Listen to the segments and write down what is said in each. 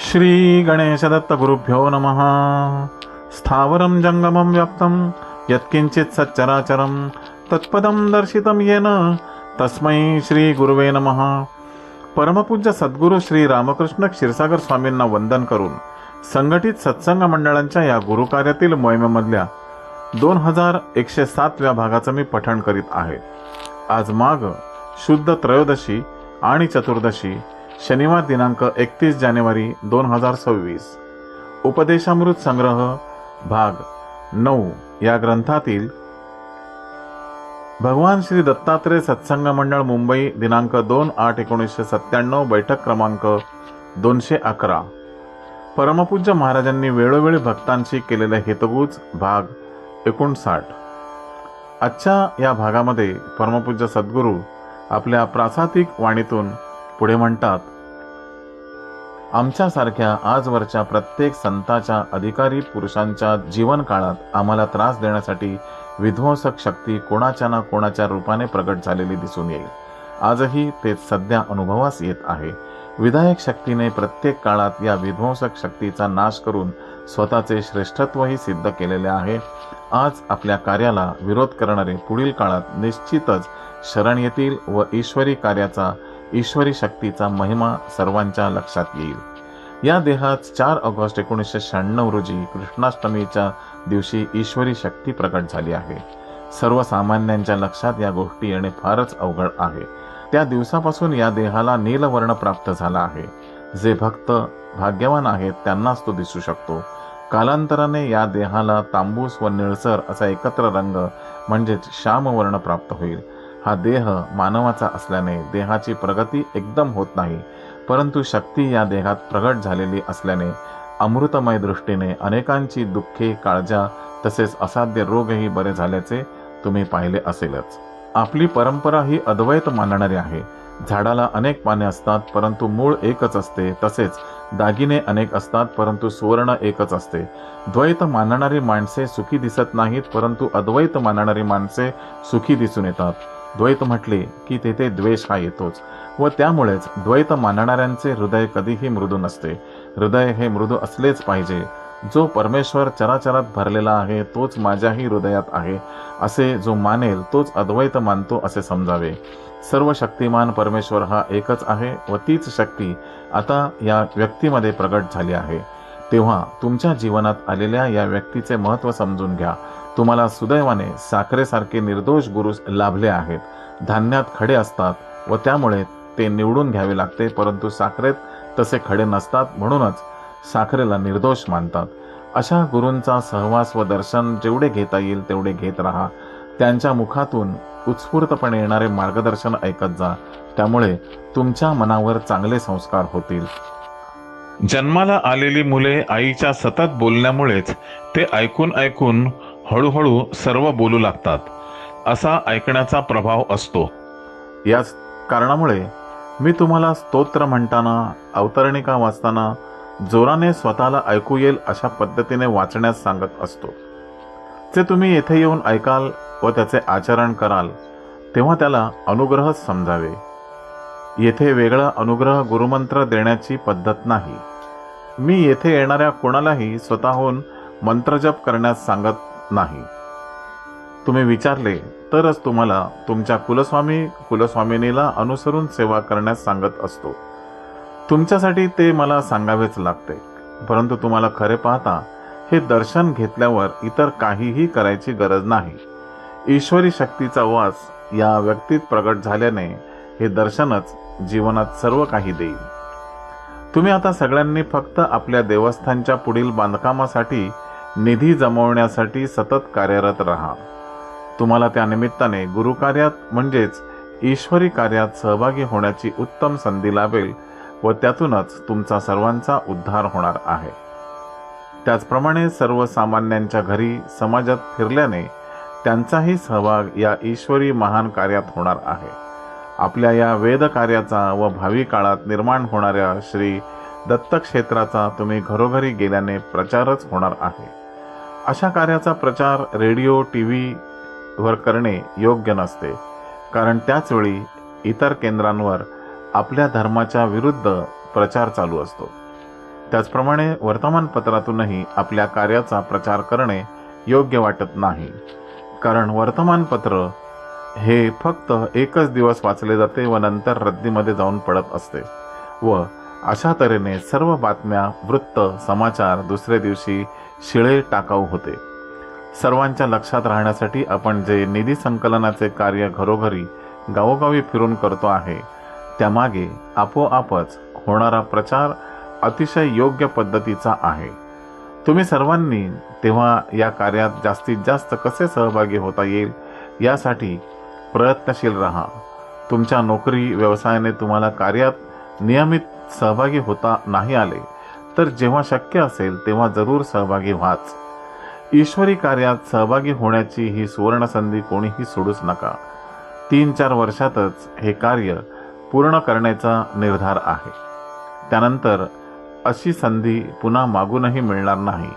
श्री गणेशदत्त गुरुभ्यो नमः। स्थावरं जंगमं व्याप्तं यत्किंचित् सच्चराचरं तत्पदं दर्शितं येन तस्मै श्री गुरुवे नमः। परमपूज्य सद्गुरू श्री रामकृष्ण क्षीरसागर स्वामींना वंदन करून संघटित सत्संग मंडळांच्या या गुरुकार्यातील मोहिमेमधल्या 2107व्या भागाचं मी पठण करीत आहे। आज माघ शुद्ध त्रयोदशी आणि चतुर्दशी शनिवार दिनांक 31 जानेवारी 2026। उपदेशामृत संग्रह भाग 9 या ग्रंथातील भगवान श्री दत्तात्रेय सत्संग मंडळ मुंबई दिनांक 2/8/1997 बैठक क्रमांक 211 परमपूज्य महाराजांनी वेळोवेळी भक्तांशी केलेले हितगुज भाग 59। आजच्या या भागामध्ये परमपूज्य सद्गुरू आपल्या प्रासादिक वाणीतून पुढे म्हणतात, आमच्यासारख्या आजवरच्या प्रत्येक संताच्या अधिकारी पुरुषांच्या जीवन काळात आम्हाला त्रास देण्यासाठी विध्वंसक शक्ती कोणाच्या ना कोणाच्या रूपाने प्रगट झालेली दिसून येईल। आजही ते सध्या अनुभवास येत आहे। विधायक शक्तीने प्रत्येक काळात या विध्वंसक शक्तीचा नाश करून स्वतःचे श्रेष्ठत्वही सिद्ध केलेले आहे। आज आपल्या कार्याला विरोध करणारे पुढील काळात निश्चितच शरण येतील व ईश्वरी शक्तीचा महिमा सर्वांच्या लक्षात येईल। या देहात 4 ऑगस्ट 1996 रोजी कृष्णाष्टमीच्या दिवशी ईश्वरी शक्ती प्रकट झाली आहे। सर्वसामान्यांच्या लक्षात या गोष्टी येणे फारच अवघड आहे। त्या दिवसापासून या देहाला नीलवर्ण प्राप्त झाला आहे। जे भक्त भाग्यवान आहेत त्यांनाच तो दिसू शकतो। कालांतराने या देहाला तांबूस व निळसर असा एकत्र रंग म्हणजेच श्यामवर्ण प्राप्त होईल। हा देह मानवाचा असल्याने देहाची प्रगती एकदम होत नाही, परंतु शक्ती या देहात प्रगट झालेली असल्याने अमृतमय दृष्टीने अनेकांची दुःखे, काळजा तसेच असाध्य रोगही बरे झाल्याचे तुम्ही पाहिले असेलच। आपली परंपरा ही अद्वैत मानणारी आहे। झाडाला अनेक पाने असतात परंतु मूळ एकच असते, तसेच दागिने अनेक असतात परंतु सुवर्ण एकच असते। द्वैत मानणारी माणसे सुखी दिसत नाहीत, परंतु अद्वैत मानणारी माणसे सुखी दिसून येतात। द्वैत म्हटले की तेथे द्वेष हा येतोच व त्यामुळेच द्वैत मानणाऱ्यांचे हृदय कधीही मृदू नसते। हृदय हे मृदू असलेच पाहिजे। जो परमेश्वर चराचरात भरलेला आहे तोच माझ्याही हृदयात आहे असे जो मानेल तोच अद्वैत मानतो असे समजावे। सर्व शक्तिमान परमेश्वर हा एकच आहे व तीच शक्ती आता या व्यक्तीमध्ये प्रगट झाली आहे। तेव्हा तुमच्या जीवनात आलेल्या या व्यक्तीचे महत्त्व समजून घ्या। तुम्हाला सुदैवाने साखरेसारखे निर्दोष गुरु लाभले आहेत। धान्यात खडे असतात व त्यामुळे ते निवडून घ्यावे लागते, परंतु साखरेत तसे खडे नसतात, म्हणूनच साखरेला निर्दोष मानतात। अशा गुरूंचा सहवास व दर्शन जेवढे घेता येईल तेवढे घेत राहा। त्यांच्या मुखातून उत्स्फूर्तपणे येणारे मार्गदर्शन ऐकत जा, त्यामुळे तुमच्या मनावर चांगले संस्कार होतील। जन्माला आलेली मुले आईच्या सतत बोलण्यामुळेच ते ऐकून ऐकून हळूहळू सर्व बोलू लागतात, असा ऐकण्याचा प्रभाव असतो। याच कारणामुळे मी तुम्हाला स्तोत्र म्हणताना, अवतरणिका वाचताना जोराने स्वतःला ऐकू येईल अशा पद्धतीने वाचण्यास सांगत असतो। जे तुम्ही येथे येऊन ऐकाल व त्याचे आचरण कराल तेव्हा त्याला अनुग्रहच समजावे। येथे वेगळा अनुग्रह गुरुमंत्र देण्याची पद्धत नाही। मी येथे येणाऱ्या कोणालाही स्वतःहून मंत्रजप करण्यास सांगत नाही। तुम्ही विचारले तरच तुम्हाला तुमच्या कुलस्वामिनीला अनुसरून सेवा करण्यास सांगत असतो। तुमच्यासाठी ते मला सांगावेच लागते, परंतु तुम्हाला खरे पाहता हे दर्शन घेतल्यावर इतर काहीही करायची गरज नाही। ईश्वरी शक्तीचा वास या व्यक्तीत प्रगट झाल्याने हे दर्शनच जीवनात सर्व काही देईल। तुम्ही आता सगळ्यांनी फक्त आपल्या देवस्थानच्या पुढील बांधकामासाठी निधी जमवण्यासाठी सतत कार्यरत राहा। तुम्हाला त्या निमित्ताने गुरुकार्यात म्हणजेच ईश्वरी कार्यात सहभागी होण्याची उत्तम संधी लाभेल व त्यातूनच तुमचा सर्वांचा उद्धार होणार आहे। त्याचप्रमाणे सर्वसामान्यांच्या घरी समाजात फिरल्याने त्यांचाही सहभाग या ईश्वरी महान कार्यात होणार आहे। आपल्या या वेद कार्याचा व भावी काळात निर्माण होणाऱ्या श्री दत्तक्षेत्राचा तुम्ही घरोघरी गेल्याने प्रचारच होणार आहे। अशा कार्याचा प्रचार रेडिओ TV वर करणे योग्य नसते, कारण त्याच वेळी इतर केंद्रांवर आपल्या धर्माच्या विरुद्ध प्रचार चालू असतो। त्याचप्रमाणे वर्तमानपत्रातूनही आपल्या कार्याचा प्रचार करणे योग्य वाटत नाही, कारण वर्तमानपत्र हे फक्त एकच दिवस वाचले जाते व नंतर रद्दीमध्ये जाऊन पडत असते व अशा तऱ्हेने सर्व बातम्या, वृत्त, समाचार दुसऱ्या दिवशी शिळे टाकाऊ होते. सर्वांच्या लक्षात राहण्यासाठी आपण जे निधी संकलनाचे कार्य घरोघरी, गावोगावी फिरून करतो आहे, त्यामागे आपोआपच होणारा प्रचार अतिशय योग्य पद्धतीचा आहे. तुम्ही सर्वांनी तेव्हा या कार्यात जास्तीत जास्त कसे सहभागी होता येईल यासाठी प्रयत्नशील राहा. तुमच्या नोकरी व्यवसायाने तुम्हाला कार्यात नियमित सहभागी होता नाही आले तर जेव्हा शक्य असेल तेव्हा जरूर सहभागी व्हाच. ईश्वरी कार्यात सहभागी होण्याची ही सुवर्ण संधी कोणीही सोडूच नका. 3-4 वर्षातच हे कार्य पूर्ण करण्याचा निर्धार आहे. त्यानंतर अशी संधी पुन्हा मागूनही मिळणार नाही.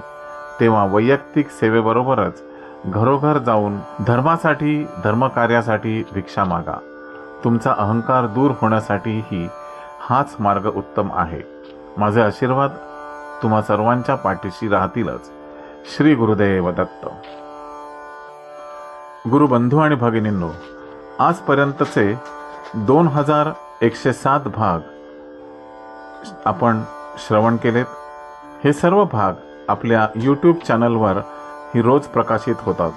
तेव्हा वैयक्तिक सेवेबरोबरच घरोघर जाऊन धर्मासाठी, धर्मकार्यासाठी भिक्षा मागा. तुमचा अहंकार दूर होण्यासाठीही हाच मार्ग उत्तम आहे. माझे आशीर्वाद तुम्हा सर्वांच्या पाठीशी राहतीलच. श्री गुरुदेव दत्त. गुरुबंधू आणि भगिनींनो, आजपर्यंतचे 2107 भाग आपण श्रवण केलेत. हे सर्व भाग आपल्या यूट्यूब चॅनलवर ही रोज प्रकाशित होतात.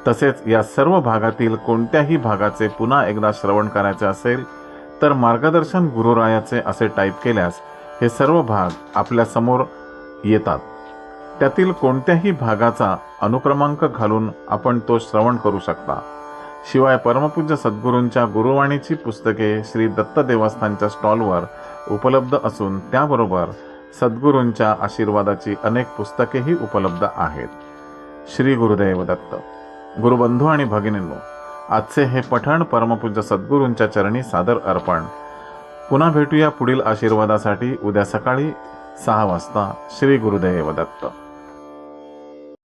तसेच या सर्व भागातील कोणत्याही भागाचे पुन्हा एकदा श्रवण करायचे असेल तर मार्गदर्शन गुरुरायाचे असे टाईप केल्यास हे सर्व भाग आपल्या समोर येतात. त्यातील कोणत्याही भागाचा अनुक्रमांक घालून आपण तो श्रवण करू शकता. शिवाय परमपूज्य सद्गुरूंच्या गुरुवाणीची पुस्तके श्री दत्त देवस्थानच्या स्टॉलवर उपलब्ध असून त्याबरोबर सद्गुरूंच्या आशीर्वादाची अनेक पुस्तकेही उपलब्ध आहेत. श्री गुरुदेव दत्त. गुरुबंधू आणि भगिनींनो, आजचे हे पठण परमपूज्य सद्गुरूंच्या चरणी सादर अर्पण. पुन्हा भेटूया पुढील आशीर्वादासाठी उद्या सकाळी 6 वाजता. श्री गुरुदेव दत्त.